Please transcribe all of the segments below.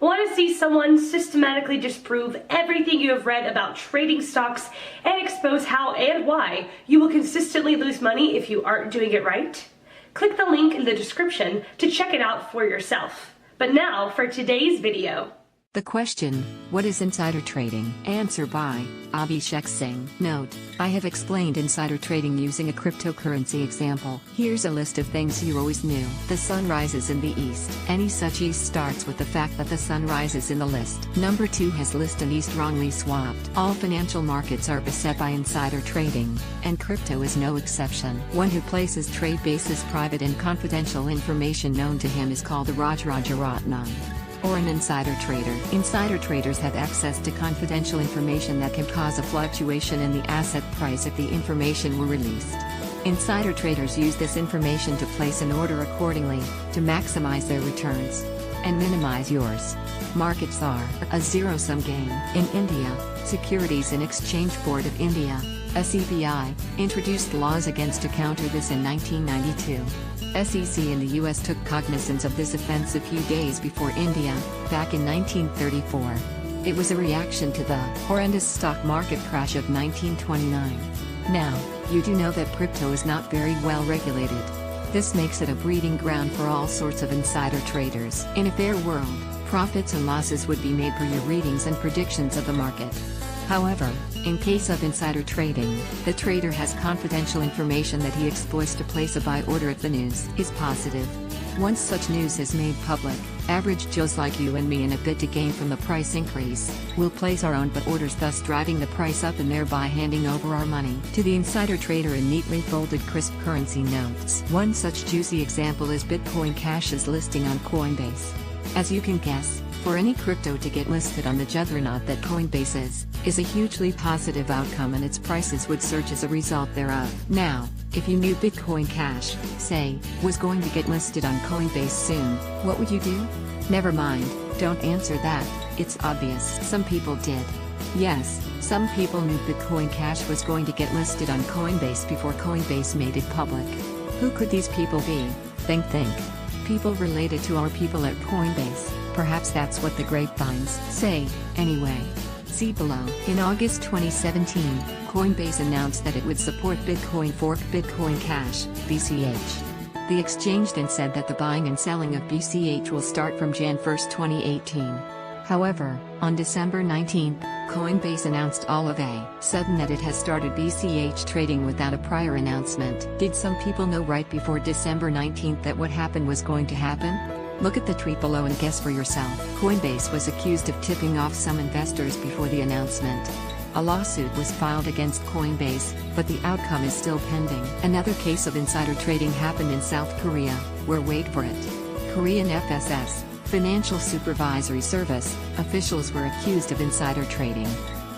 Want to see someone systematically disprove everything you have read about trading stocks and expose how and why you will consistently lose money if you aren't doing it right? Click the link in the description to check it out for yourself. But now for today's video. The question, what is insider trading? Answer by Abhishek Singh. Note, I have explained insider trading using a cryptocurrency example. Here's a list of things you always knew. The sun rises in the east. Any such east starts with the fact that the sun rises in the list. Number 2 has list and east wrongly swapped. All financial markets are beset by insider trading, and crypto is no exception. One who places trade basis private and confidential information known to him is called a Rajaratnam, or an insider trader. Insider traders have access to confidential information that can cause a fluctuation in the asset price if the information were released. Insider traders use this information to place an order accordingly, to maximize their returns and minimize yours. Markets are a zero-sum game. In India, Securities and Exchange Board of India, SEBI, introduced laws against to counter this in 1992. SEC in the US took cognizance of this offense a few days before India, back in 1934. It was a reaction to the horrendous stock market crash of 1929. Now, you do know that crypto is not very well regulated. This makes it a breeding ground for all sorts of insider traders. In a fair world, profits and losses would be made per your readings and predictions of the market. However, in case of insider trading, the trader has confidential information that he exploits to place a buy order if the news is positive. Once such news is made public, average Joes like you and me, in a bid to gain from the price increase, will place our own but orders, thus driving the price up and thereby handing over our money to the insider trader in neatly folded crisp currency notes. One such juicy example is Bitcoin Cash's listing on Coinbase. As you can guess, for any crypto to get listed on the juggernaut that Coinbase is a hugely positive outcome, and its prices would surge as a result thereof. Now, if you knew Bitcoin Cash, say, was going to get listed on Coinbase soon, what would you do? Never mind, don't answer that, it's obvious. Some people did. Yes, some people knew Bitcoin Cash was going to get listed on Coinbase before Coinbase made it public. Who could these people be? Think. People related to our people at Coinbase. Perhaps that's what the grapevines say, anyway. See below. In August 2017, Coinbase announced that it would support Bitcoin fork Bitcoin Cash, BCH. The exchange then said that the buying and selling of BCH will start from Jan 1, 2018. However, on December 19, Coinbase announced all of a sudden that it has started BCH trading without a prior announcement. Did some people know right before December 19 that what happened was going to happen? Look at the tweet below and guess for yourself. Coinbase was accused of tipping off some investors before the announcement. A lawsuit was filed against Coinbase, but the outcome is still pending. Another case of insider trading happened in South Korea, where, wait for it, Korean FSS, Financial Supervisory Service, officials were accused of insider trading.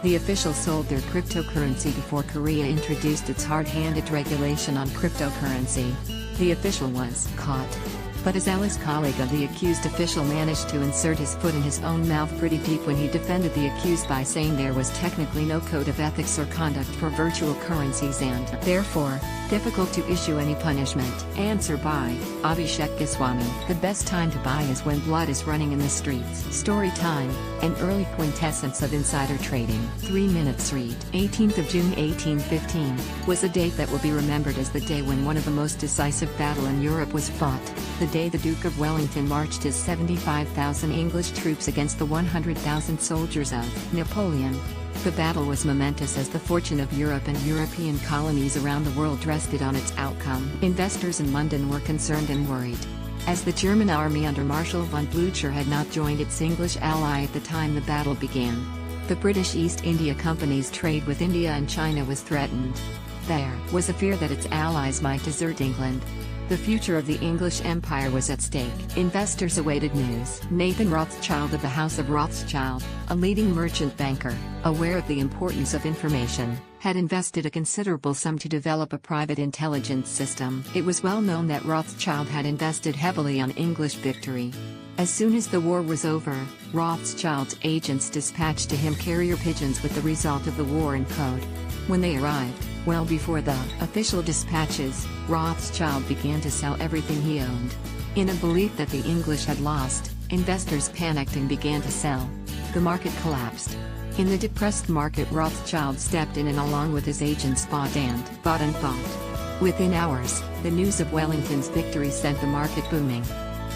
The officials sold their cryptocurrency before Korea introduced its hard-handed regulation on cryptocurrency. The official was caught, but a zealous colleague of the accused official managed to insert his foot in his own mouth pretty deep when he defended the accused by saying there was technically no code of ethics or conduct for virtual currencies and, therefore, difficult to issue any punishment. Answer by Abhishek Goswami. The best time to buy is when blood is running in the streets. Story time, an early quintessence of insider trading. 3 minutes read. 18th of June 1815, was a date that will be remembered as the day when one of the most decisive battle in Europe was fought. The day the Duke of Wellington marched his 75,000 English troops against the 100,000 soldiers of Napoleon. The battle was momentous as the fortune of Europe and European colonies around the world rested on its outcome. Investors in London were concerned and worried, as the German army under Marshal von Blücher had not joined its English ally at the time the battle began. The British East India Company's trade with India and China was threatened. There was a fear that its allies might desert England. The future of the English Empire was at stake. Investors awaited news. Nathan Rothschild of the House of Rothschild, a leading merchant banker, aware of the importance of information, had invested a considerable sum to develop a private intelligence system. It was well known that Rothschild had invested heavily on English victory. As soon as the war was over, Rothschild's agents dispatched to him carrier pigeons with the result of the war in code. When they arrived, well before the official dispatches, Rothschild began to sell everything he owned. In a belief that the English had lost, Investors panicked and began to sell. The market collapsed. In the depressed market, Rothschild stepped in and along with his agents bought and bought. Within hours, the news of Wellington's victory sent the market booming.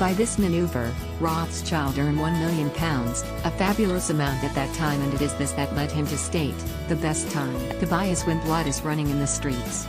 By this maneuver, Rothschild earned £1 million, a fabulous amount at that time, and it is this that led him to state, "The best time to buy is when blood is running in the streets."